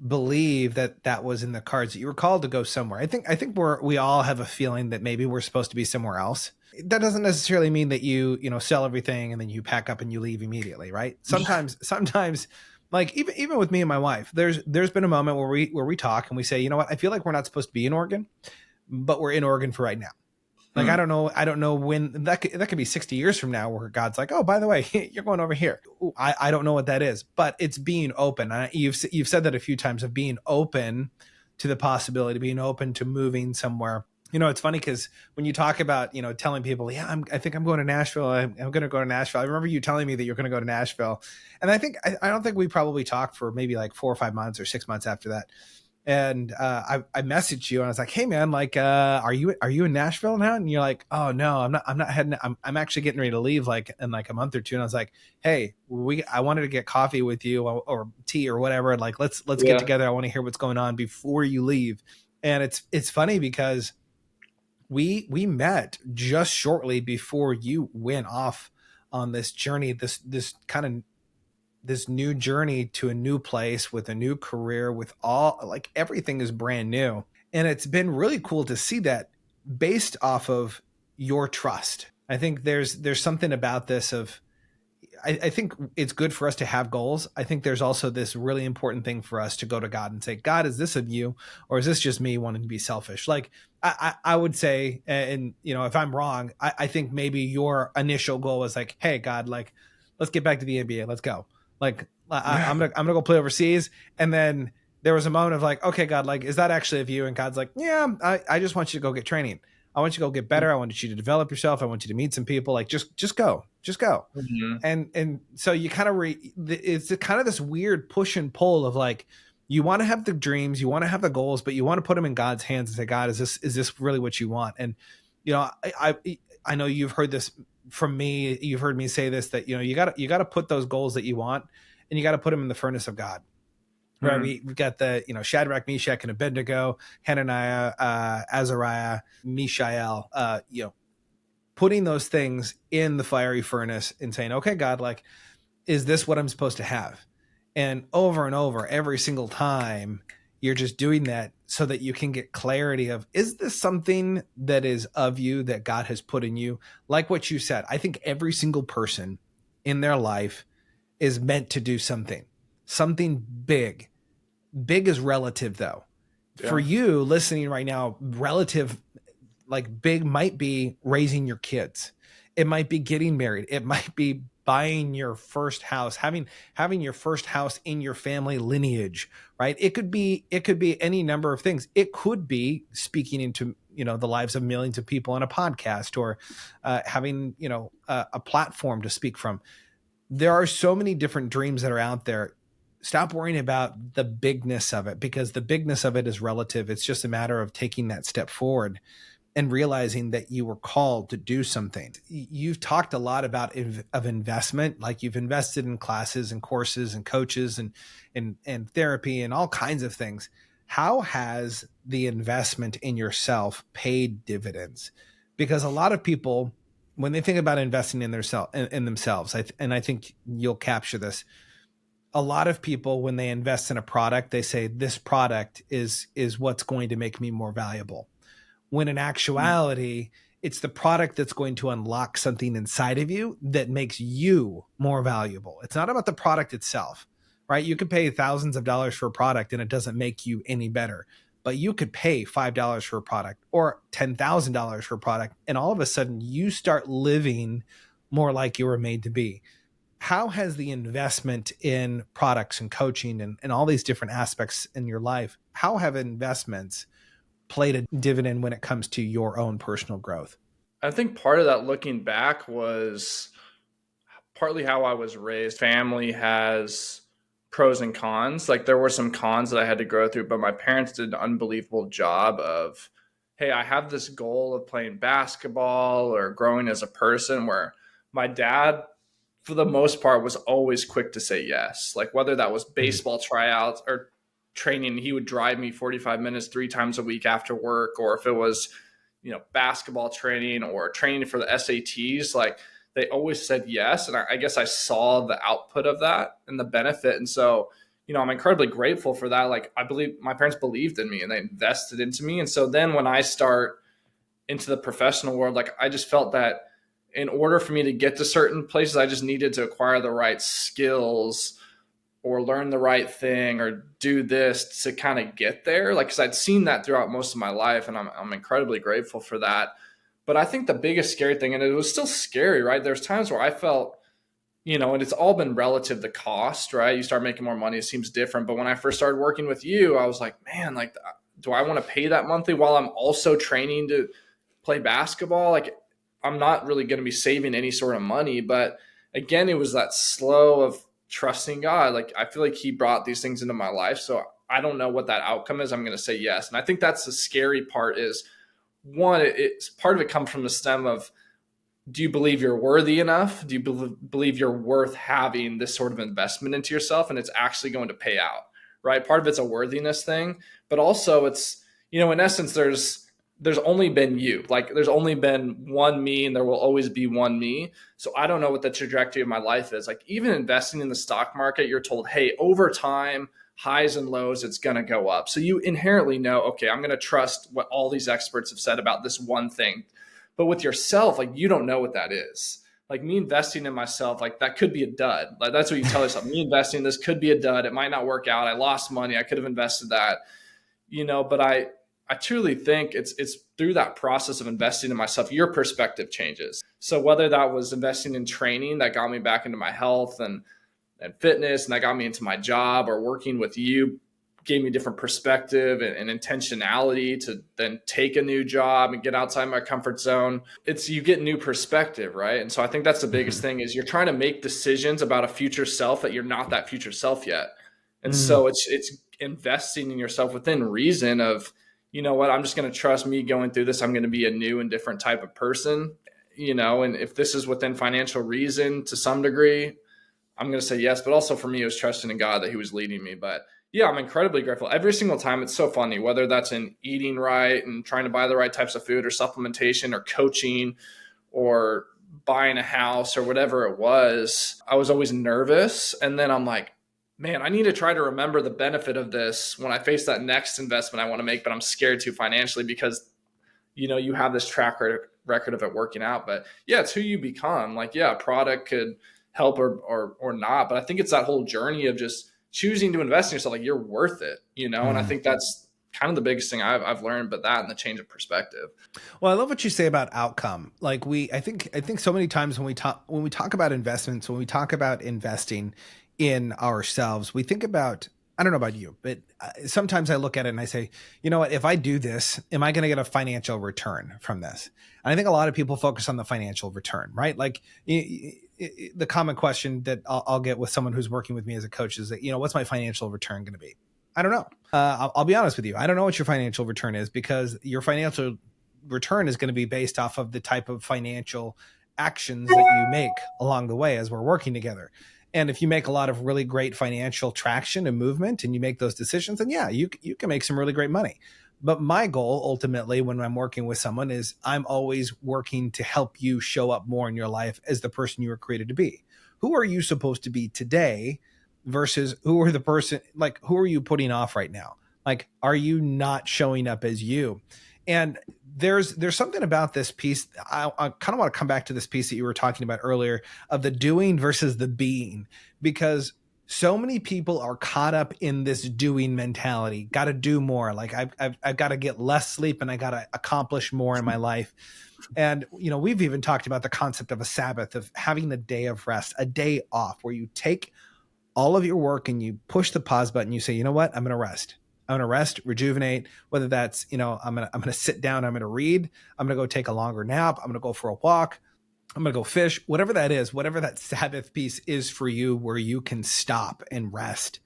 believe that was in the cards, that you were called to go somewhere. I think we all have a feeling that maybe we're supposed to be somewhere else. That doesn't necessarily mean that you sell everything and then you pack up and you leave immediately, right? Sometimes like even with me and my wife, there's been a moment where we talk and we say, you know what, I feel like we're not supposed to be in Oregon, but we're in Oregon for right now. Like, I don't know when that could be 60 years from now where God's like, oh, by the way, you're going over here. I don't know what that is, but it's being open. You've said that a few times, of being open to the possibility, being open to moving somewhere. It's funny because when you talk about, telling people, yeah, I think I'm going to Nashville. I'm going to go to Nashville. I remember you telling me that you're going to go to Nashville. And I don't think we probably talked for maybe like 4 or 5 months or 6 months after that. And I messaged you and I was like, hey man, like, are you in Nashville now? And you're like, oh no, I'm not heading. I'm actually getting ready to leave like in like a month or two. And I was like, hey, I wanted to get coffee with you or tea or whatever. Like, let's get together. I want to hear what's going on before you leave. And it's funny because we met just shortly before you went off on this journey, this kind of this new journey to a new place with a new career, with all, like, everything is brand new. And it's been really cool to see that based off of your trust. I think there's something about this of, I think it's good for us to have goals. I think there's also this really important thing for us to go to God and say, God, is this of you? Or is this just me wanting to be selfish? Like I would say, and if I'm wrong, I think maybe your initial goal was like, hey God, like, let's get back to the NBA. Let's go. Like, I'm gonna go play overseas. And then there was a moment of like, okay, God, like, is that actually of you? And God's like, yeah, I just want you to go get training. I want you to go get better. I want you to develop yourself. I want you to meet some people. Like, just go. Mm-hmm. And so you kind of it's kind of this weird push and pull of like, you want to have the dreams, you want to have the goals, but you want to put them in God's hands and say, God, is this really what you want? And I know you've heard this from me. You've heard me say this, that you got to put those goals that you want, and you got to put them in the furnace of God. right? We've got the, Shadrach, Meshach, and Abednego, Hananiah, Azariah, Mishael, putting those things in the fiery furnace and saying, okay, God, like, is this what I'm supposed to have? And over, every single time, you're just doing that so that you can get clarity of, is this something that is of you that God has put in you? Like what you said, I think every single person in their life is meant to do something big. Big is relative though. Yeah. For you listening right now, relative, like big might be raising your kids. It might be getting married. It might be buying your first house, having your first house in your family lineage, right? It could be any number of things. It could be speaking into, the lives of millions of people on a podcast, or having, a platform to speak from. There are so many different dreams that are out there. Stop worrying about the bigness of it, because the bigness of it is relative. It's just a matter of taking that step forward and realizing that you were called to do something. You've talked a lot about of investment, like you've invested in classes and courses and coaches and therapy and all kinds of things. How has the investment in yourself paid dividends? Because a lot of people, when they think about investing in themselves, I think you'll capture this. A lot of people, when they invest in a product, they say this product is what's going to make me more valuable. When in actuality, it's the product that's going to unlock something inside of you that makes you more valuable. It's not about the product itself, right? You could pay thousands of dollars for a product and it doesn't make you any better, but you could pay $5 for a product or $10,000 for a product. And all of a sudden you start living more like you were made to be. How has the investment in products and coaching and all these different aspects in your life, how have investments played a dividend when it comes to your own personal growth? I think part of that, looking back, was partly how I was raised. Family has pros and cons. Like there were some cons that I had to go through, but my parents did an unbelievable job of, hey, I have this goal of playing basketball or growing as a person, where my dad, for the most part, was always quick to say yes. Like whether that was baseball tryouts or training, he would drive me 45 minutes 3 times a week after work, or if it was, basketball training or training for the SATs, like they always said yes. And I guess I saw the output of that and the benefit. And so, I'm incredibly grateful for that. Like I believe my parents believed in me and they invested into me. And so then when I start into the professional world, like I just felt that in order for me to get to certain places, I just needed to acquire the right skills or learn the right thing or do this to kind of get there. Like, cause I'd seen that throughout most of my life, and I'm incredibly grateful for that. But I think the biggest scary thing, and it was still scary, right? There's times where I felt, and it's all been relative to cost, right? You start making more money, it seems different. But when I first started working with you, I was like, man, like, do I want to pay that monthly while I'm also training to play basketball? Like, I'm not really going to be saving any sort of money. But again, it was that slow of trusting God. Like I feel like he brought these things into my life. So I don't know what that outcome is. I'm going to say yes. And I think that's the scary part is, one, it's part of it comes from the stem of, do you believe you're worthy enough? Do you believe you're worth having this sort of investment into yourself and it's actually going to pay out, right? Part of it's a worthiness thing, but also it's, in essence, there's only been you. Like there's only been one me and there will always be one me. So I don't know what the trajectory of my life is. Like even investing in the stock market, you're told, hey, over time, highs and lows, it's going to go up. So you inherently know, okay, I'm going to trust what all these experts have said about this one thing. But with yourself, like you don't know what that is. Like me investing in myself, like that could be a dud. Like that's what you tell yourself. Me investing in this could be a dud. It might not work out. I lost money. I could have invested that, but I truly think it's through that process of investing in myself, your perspective changes. So whether that was investing in training that got me back into my health and fitness, and that got me into my job, or working with you gave me different perspective and intentionality to then take a new job and get outside my comfort zone. You get new perspective, right? And so I think that's the biggest thing is you're trying to make decisions about a future self that you're not that future self yet. And so it's investing in yourself within reason of, you know what, I'm just going to trust me going through this. I'm going to be a new and different type of person, and if this is within financial reason to some degree, I'm going to say yes. But also for me, it was trusting in God that he was leading me. But, Yeah, I'm incredibly grateful every single time. It's so funny, whether that's in eating right and trying to buy the right types of food or supplementation or coaching or buying a house or whatever it was. I was always nervous. And then I'm like, man, I need to try to remember the benefit of this when I face that next investment I want to make, but I'm scared to financially because, you have this track record of it working out. But yeah, it's who you become. Like, yeah, a product could help or not. But I think it's that whole journey of just choosing to invest in yourself. Like, you're worth it. And I think that's kind of the biggest thing I've learned, but that and the change of perspective. Well, I love what you say about outcome. Like I think so many times when we talk about investments, when we talk about investing in ourselves, we think about, I don't know about you, but sometimes I look at it and I say, you know what, if I do this, am I going to get a financial return from this? And I think a lot of people focus on the financial return, right? Like the common question that I'll get with someone who's working with me as a coach is that, what's my financial return going to be? I don't know. I'll be honest with you. I don't know what your financial return is, because your financial return is going to be based off of the type of financial actions that you make along the way as we're working together. And if you make a lot of really great financial traction and movement and you make those decisions, then yeah, you can make some really great money. But my goal ultimately when I'm working with someone is I'm always working to help you show up more in your life as the person you were created to be. Who are you supposed to be today versus who are you putting off right now? Like, are you not showing up as you? And there's something about this piece. I kind of want to come back to this piece that you were talking about earlier of the doing versus the being, because so many people are caught up in this doing mentality. Got to do more. Like I've got to get less sleep and I got to accomplish more in my life. And, we've even talked about the concept of a Sabbath, of having a day of rest, a day off where you take all of your work and you push the pause button. You say, you know what? I'm going to rest. I'm going to rest, rejuvenate, whether that's, I'm going to sit down, I'm going to read, I'm going to go take a longer nap, I'm going to go for a walk, I'm going to go fish, whatever that is, whatever that Sabbath piece is for you, where you can stop and rest.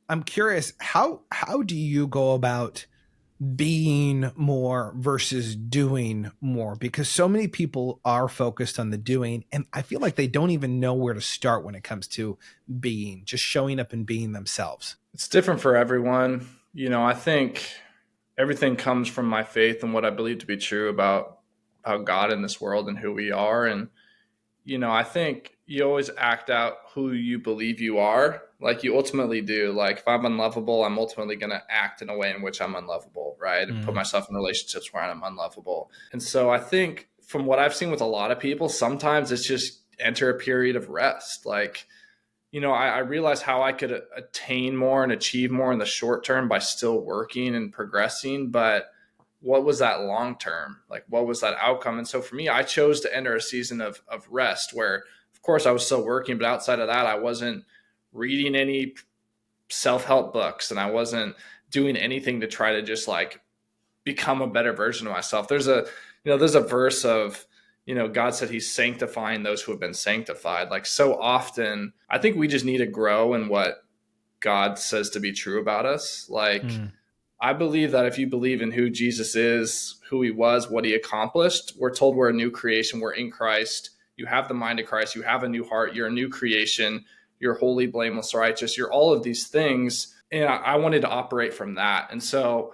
I'm curious, how do you go about being more versus doing more? Because so many people are focused on the doing, and I feel like they don't even know where to start when it comes to being, just showing up and being themselves. It's different for everyone. I think everything comes from my faith and what I believe to be true about God in this world and who we are. And, I think you always act out who you believe you are. Like, you ultimately do. Like, if I'm unlovable, I'm ultimately going to act in a way in which I'm unlovable, right? And put myself in relationships where I'm unlovable. And so I think from what I've seen with a lot of people, sometimes it's just enter a period of rest. Like, I realized how I could attain more and achieve more in the short term by still working and progressing. But what was that long term? Like, what was that outcome? And so for me, I chose to enter a season of rest where, of course, I was still working. But outside of that, I wasn't reading any self-help books and I wasn't doing anything to try to just like become a better version of myself. There's a verse of, God said he's sanctifying those who have been sanctified. Like, so often, I think we just need to grow in what God says to be true about us. Like, I believe that if you believe in who Jesus is, who he was, what he accomplished, we're told we're a new creation. We're in Christ. You have the mind of Christ. You have a new heart. You're a new creation. You're holy, blameless, righteous. You're all of these things. And I wanted to operate from that. And so,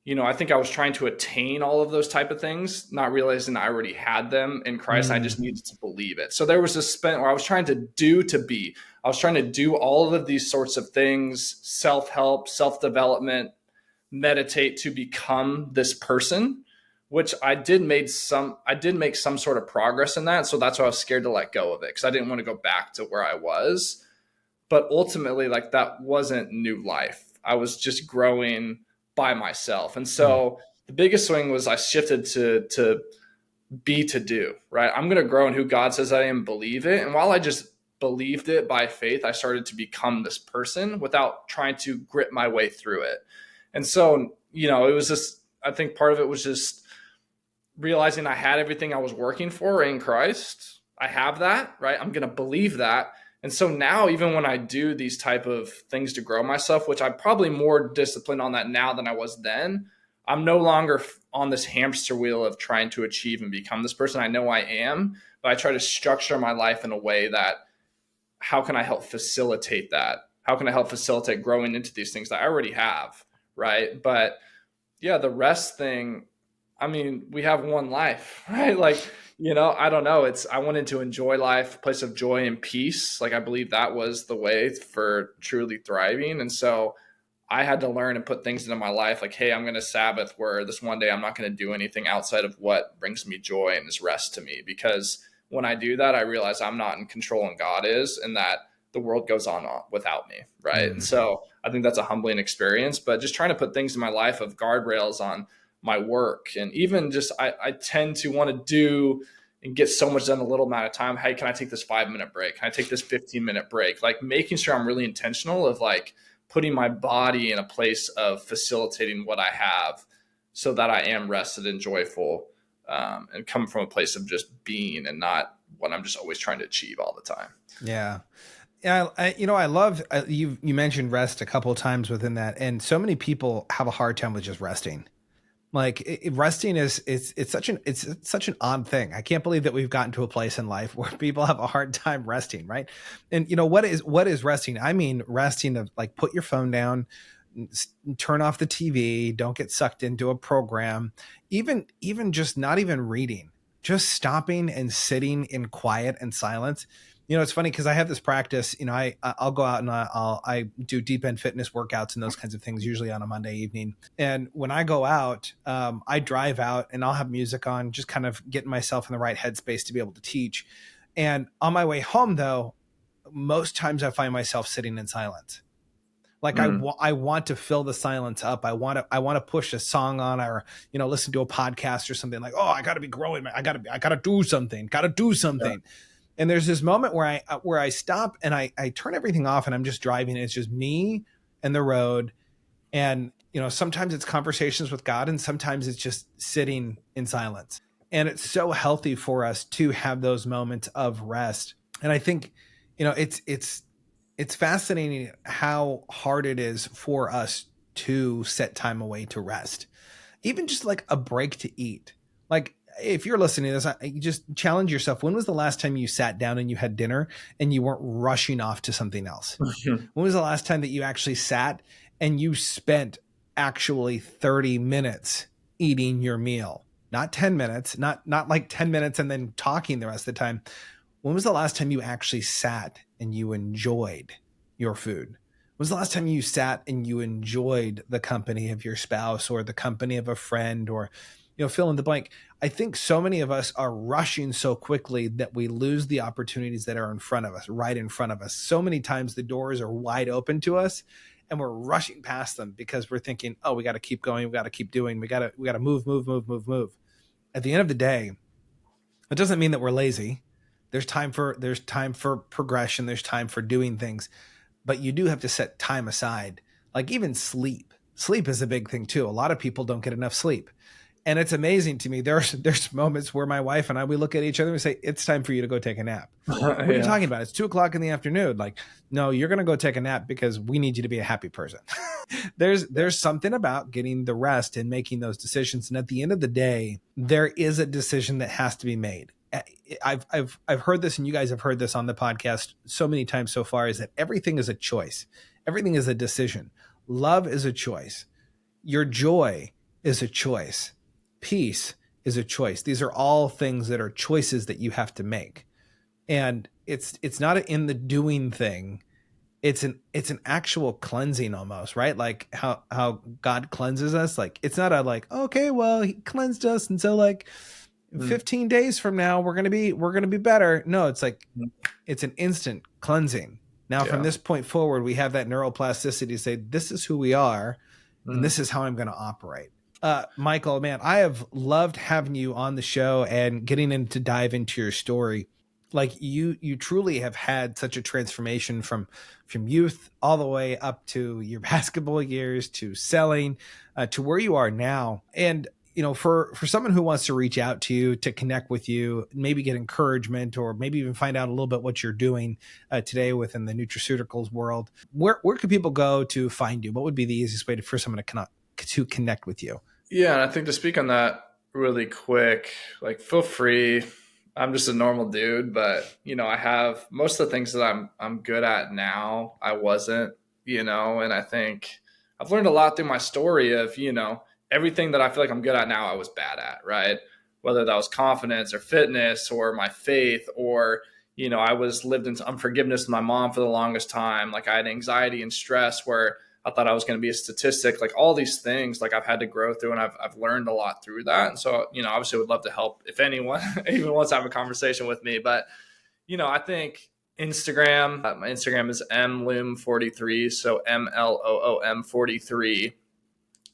I think I was trying to attain all of those type of things, not realizing I already had them in Christ. I just needed to believe it. So there was this spent where I was trying to do to be. I was trying to do all of these sorts of things, self-help, self-development, meditate to become this person, which I did make some sort of progress in that. So that's why I was scared to let go of it, because I didn't want to go back to where I was. But ultimately, like, that wasn't new life. I was just growing by myself. And so the biggest swing was I shifted to be to do, right? I'm going to grow in who God says I am, believe it. And while I just believed it by faith, I started to become this person without trying to grit my way through it. And so, it was just, I think part of it was just realizing I had everything I was working for in Christ. I have that, right? I'm going to believe that. And so now, even when I do these type of things to grow myself, which I'm probably more disciplined on that now than I was then, I'm no longer on this hamster wheel of trying to achieve and become this person. I know I am, but I try to structure my life in a way that, how can I help facilitate that how can I help facilitate growing into these things that I already have, right? But yeah, the rest thing, I mean, we have one life, right? Like, I don't know. I wanted to enjoy life, a place of joy and peace. Like, I believe that was the way for truly thriving. And so I had to learn and put things into my life like, hey, I'm going to Sabbath, where this one day I'm not going to do anything outside of what brings me joy and is rest to me. Because when I do that, I realize I'm not in control and God is, and that the world goes on without me. Right. And so I think that's a humbling experience, but just trying to put things in my life of guardrails on my work. And even just, I tend to want to do and get so much done in a little amount of time. Hey, can I take this 5-minute break? Can I take this 15-minute break? Like making sure I'm really intentional of like putting my body in a place of facilitating what I have so that I am rested and joyful, and come from a place of just being and not what I'm just always trying to achieve all the time. Yeah. Yeah, I love you mentioned rest a couple of times within that, and so many people have a hard time with just resting. Like resting it's such an odd thing. I can't believe that we've gotten to a place in life where people have a hard time resting, right? And what is resting? I mean, resting of like put your phone down, turn off the TV, don't get sucked into a program, even just not even reading, just stopping and sitting in quiet and silence. It's funny because I have this practice, I'll go out and I do deep end fitness workouts and those kinds of things, usually on a Monday evening. And when I go out, I drive out and I'll have music on, just kind of getting myself in the right headspace to be able to teach. And on my way home, though, most times I find myself sitting in silence. Like I want to fill the silence up. I want to push a song on, or, listen to a podcast or something like, oh, I got to be growing. I got to do something. Yeah. And there's this moment where I stop and I turn everything off and I'm just driving. And it's just me and the road. And, sometimes it's conversations with God and sometimes it's just sitting in silence. And it's so healthy for us to have those moments of rest. And I think, it's fascinating how hard it is for us to set time away to rest, even just like a break to eat. Like, if you're listening to this, you just challenge yourself. When was the last time you sat down and you had dinner and you weren't rushing off to something else? When was the last time that you actually sat and you spent actually 30 minutes eating your meal? Not 10 minutes, not like 10 minutes and then talking the rest of the time. When was the last time you actually sat and you enjoyed your food? When was the last time you sat and you enjoyed the company of your spouse or the company of a friend, or fill in the blank? I think so many of us are rushing so quickly that we lose the opportunities that are in front of us, right in front of us. So many times the doors are wide open to us and we're rushing past them because we're thinking, oh, we got to keep going. We got to keep doing. We got to move. At the end of the day, it doesn't mean that we're lazy. There's time for progression. There's time for doing things, but you do have to set time aside. Like even sleep is a big thing too. A lot of people don't get enough sleep. And it's amazing to me. There's moments where my wife and I, we look at each other and we say, it's time for you to go take a nap. What are you talking about? It's 2:00 in the afternoon. Like, no, you're going to go take a nap because we need you to be a happy person. There's something about getting the rest and making those decisions. And at the end of the day, there is a decision that has to be made. I've heard this, and you guys have heard this on the podcast so many times so far, is that everything is a choice. Everything is a decision. Love is a choice. Your joy is a choice. Peace is a choice. These are all things that are choices that you have to make. And it's not an in the doing thing. It's an actual cleansing almost, right? Like how God cleanses us. Like, it's not a like, okay, well, he cleansed us, and so like 15 days from now we're going to be better. No, it's like it's an instant cleansing. Now, from this point forward, we have that neuroplasticity to say, this is who we are, and this is how I'm going to operate. Michael, man, I have loved having you on the show and getting into dive into your story. Like you truly have had such a transformation from youth all the way up to your basketball years, to selling, to where you are now. And, for someone who wants to reach out to you, to connect with you, maybe get encouragement, or maybe even find out a little bit what you're doing today within the nutraceuticals world, where could people go to find you? What would be the easiest way for someone to connect with you? Yeah, and I think to speak on that really quick, like feel free, I'm just a normal dude, but I have most of the things that I'm good at now. I wasn't, and I think I've learned a lot through my story of, everything that I feel like I'm good at now, I was bad at, right? Whether that was confidence or fitness or my faith or, I was lived into unforgiveness with my mom for the longest time. Like I had anxiety and stress where I thought I was going to be a statistic, like all these things, like I've had to grow through and I've learned a lot through that. And so, obviously would love to help if anyone even wants to have a conversation with me. But, I think Instagram, my Instagram is mloom43. So MLOOM 43.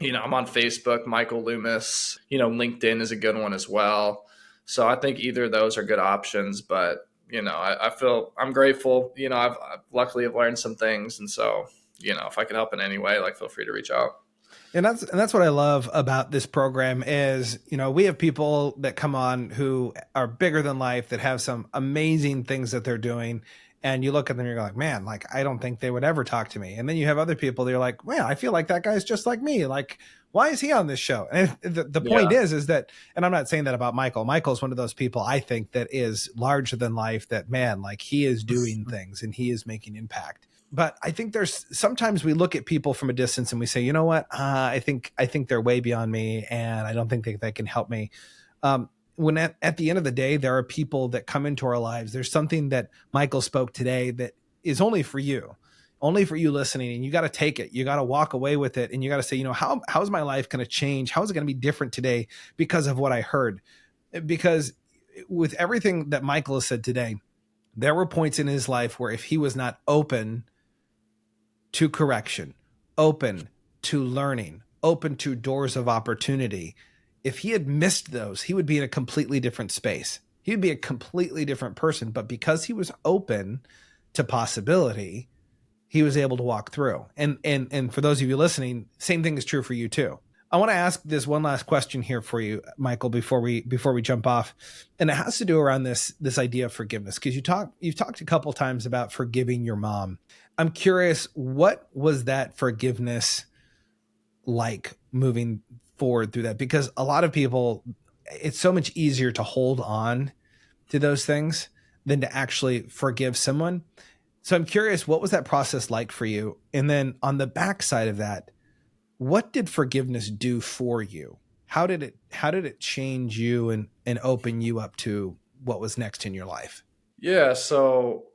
I'm on Facebook, Michael Loomis, LinkedIn is a good one as well. So I think either of those are good options, but I feel I'm grateful, I've luckily have learned some things. And so, if I can help in any way, like feel free to reach out. And that's what I love about this program is, we have people that come on who are bigger than life, that have some amazing things that they're doing. And you look at them and you're like, man, like, I don't think they would ever talk to me. And then you have other people that are like, man, I feel like that guy's just like me. Like, why is he on this show? And the point is that, and I'm not saying that about Michael. Michael's one of those people I think that is larger than life, that man, like he is doing things and he is making impact. But I think sometimes we look at people from a distance and we say, you know what, I think they're way beyond me and I don't think they can help me. When at the end of the day, there are people that come into our lives. There's something that Michael spoke today that is only for you listening, and you got to take it. You got to walk away with it. And you got to say, how's my life going to change? How is it going to be different today because of what I heard? Because with everything that Michael has said today, there were points in his life where if he was not open to correction, open to learning, open to doors of opportunity, if he had missed those, he would be in a completely different space. He would be a completely different person. But because he was open to possibility, he was able to walk through. And for those of you listening, same thing is true for you too. I want to ask this one last question here for you, Michael, before we jump off. And it has to do around this idea of forgiveness, because you've talked a couple times about forgiving your mom. I'm curious, what was that forgiveness like moving forward through that? Because a lot of people, it's so much easier to hold on to those things than to actually forgive someone. So I'm curious, what was that process like for you? And then on the backside of that, what did forgiveness do for you? How did it change you and open you up to what was next in your life? Yeah. So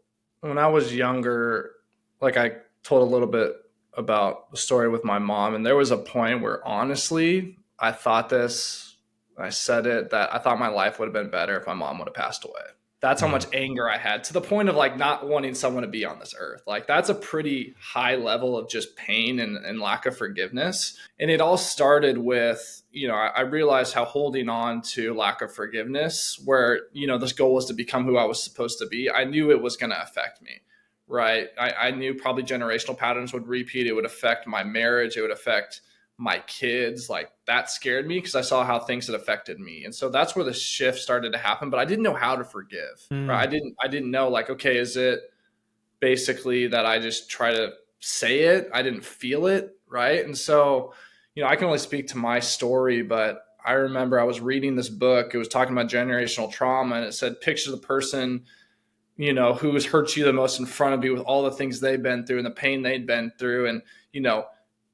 when I was younger, like I told a little bit about the story with my mom, and there was a point where honestly, I said it, that I thought my life would have been better if my mom would have passed away. That's how much anger I had, to the point of like not wanting someone to be on this earth. Like that's a pretty high level of just pain and lack of forgiveness. And it all started with, I realized how holding on to lack of forgiveness, where, this goal was to become who I was supposed to be, I knew it was going to affect me. Right. I knew probably generational patterns would repeat. It would affect my marriage. It would affect my kids. Like that scared me because I saw how things had affected me. And so that's where the shift started to happen, but I didn't know how to forgive. Right. I didn't know, like, okay, is it basically that I just try to say it? I didn't feel it. Right. And so, I can only speak to my story, but I remember I was reading this book. It was talking about generational trauma, and it said, picture the person, who has hurt you the most in front of you with all the things they've been through and the pain they'd been through. And,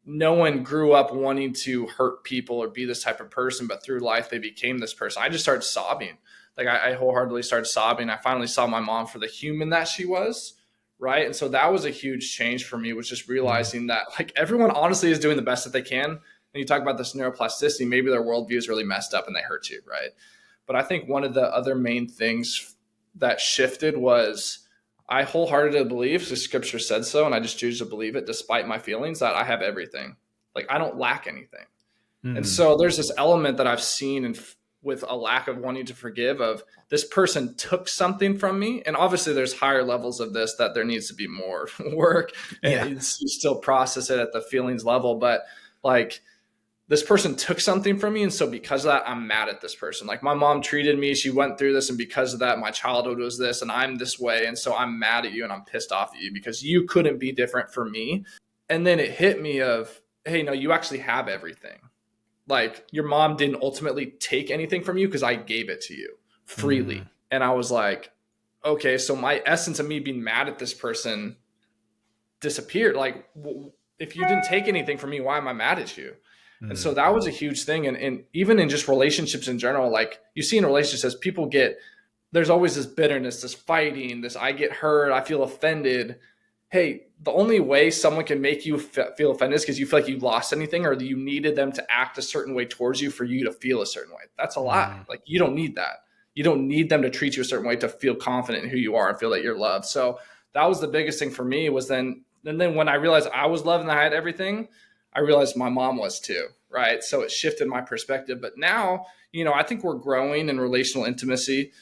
no one grew up wanting to hurt people or be this type of person, but through life, they became this person. I just started sobbing. Like I wholeheartedly started sobbing. I finally saw my mom for the human that she was. Right. And so that was a huge change for me, was just realizing that like everyone honestly is doing the best that they can. And you talk about this neuroplasticity, maybe their worldview is really messed up and they hurt you. Right. But I think one of the other main things that shifted was I wholeheartedly believe, the scripture said so, and I just choose to believe it despite my feelings, that I have everything. Like I don't lack anything. And so there's this element that I've seen with a lack of wanting to forgive, of this person took something from me. And obviously there's higher levels of this that there needs to be more work and you still process it at the feelings level. But like, this person took something from me. And so because of that, I'm mad at this person. Like my mom treated me, she went through this. And because of that, my childhood was this, and I'm this way. And so I'm mad at you and I'm pissed off at you because you couldn't be different from me. And then it hit me of, hey, no, you actually have everything. Like your mom didn't ultimately take anything from you because I gave it to you freely. And I was like, okay, so my essence of me being mad at this person disappeared. Like, if you didn't take anything from me, why am I mad at you? And so that was a huge thing. And even in just relationships in general, like you see in relationships, people there's always this bitterness, this fighting, this I get hurt, I feel offended. Hey, the only way someone can make you feel offended is because you feel like you lost anything or that you needed them to act a certain way towards you for you to feel a certain way. That's a lie. Like, you don't need that. You don't need them to treat you a certain way to feel confident in who you are and feel that you're loved. So that was the biggest thing for me was then when I realized I was loved and I had everything, I realized my mom was too, right? So it shifted my perspective. But now, I think we're growing in relational intimacy,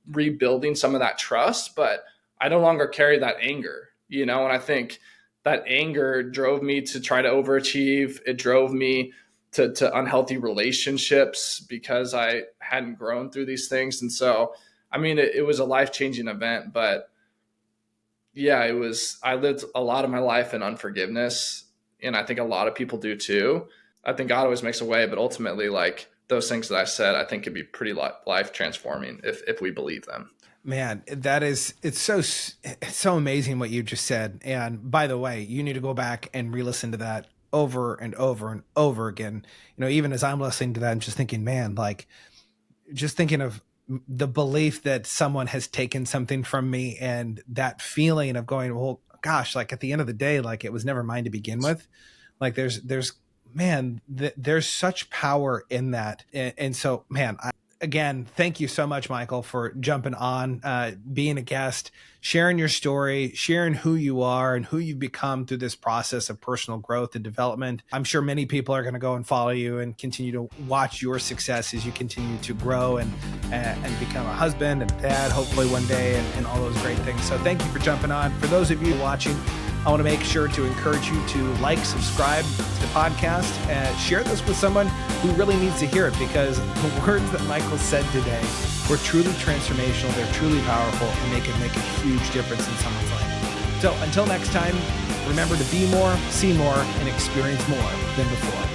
rebuilding some of that trust, but I no longer carry that anger, and I think that anger drove me to try to overachieve. It drove me to unhealthy relationships because I hadn't grown through these things. And so, I mean, it was a life-changing event, but yeah, I lived a lot of my life in unforgiveness. And I think a lot of people do too. I think God always makes a way, but ultimately, like those things that I said, I think could be pretty life transforming if we believe them. Man, it's so amazing what you just said. And by the way, you need to go back and re-listen to that over and over and over again. Even as I'm listening to that, I'm just thinking, man, like just thinking of the belief that someone has taken something from me and that feeling of going, well, gosh, like at the end of the day, like it was never mine to begin with. Like there's such power in that. And so, man, again, thank you so much, Michael, for jumping on, being a guest, sharing your story, sharing who you are and who you've become through this process of personal growth and development. I'm sure many people are going to go and follow you and continue to watch your success as you continue to grow and become a husband and dad, hopefully one day, and all those great things. So thank you for jumping on. For those of you watching, I want to make sure to encourage you to like, subscribe to the podcast, and share this with someone who really needs to hear it, because the words that Michael said today were truly transformational. They're truly powerful, and they can make a huge difference in someone's life. So until next time, remember to be more, see more, and experience more than before.